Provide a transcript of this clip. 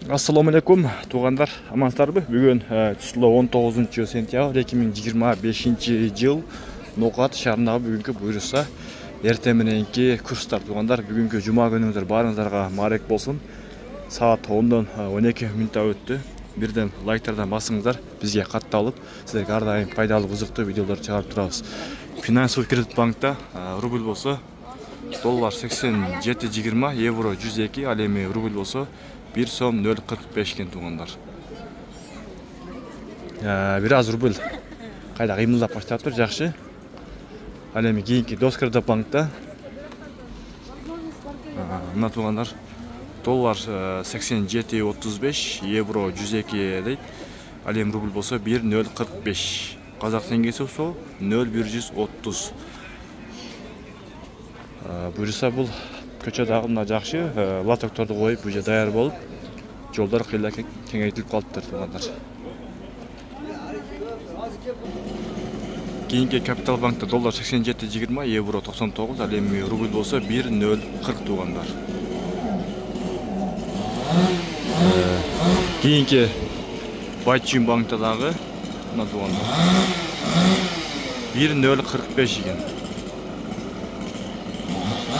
Assalamu alaikum туғандар, амансыздарбы? Бүгін число 19 сентябрь 2025 жыл Ноқат шаарындағы бүгінгі бұйырса ерте мененки курстар туғандар. Бүгінгі жұма күніңіздер барыңыздарға марек болсын. Саат 10-дан 12 минутта өтті. Бірден лайктардан басыңыздар, бізге қатталып, сіздерге әрдайым пайдалы қызықты видеолар шығарып тұрабыз. Финансовый кредит банкта рубль болса доллар 87.20, евро 102, ал эми рубль болса 1 сом 0.45 кен туғандар. Біраз рубль қайда қимылдап баштап тұр, жақсы. Ал эми кейінгі Доскредит банкта мына туғандар доллар 87.35, евро 102 дейді. Ал эми рубль болса 1.045. Қазақ теңгесі сол 0.130. Бұйырса бұл көчедағы мына жақсы лотокторды қойып уже даяр болып, жолдар қиыла кеңейтіліп қалыптыр туғандар. Кейінгі Капитал банкта доллар 87.20, евро 99, ал эми рубль болса 1.040 туғандар. Кейінгі Байчин банктадағы мына туғандар 1.045 екен.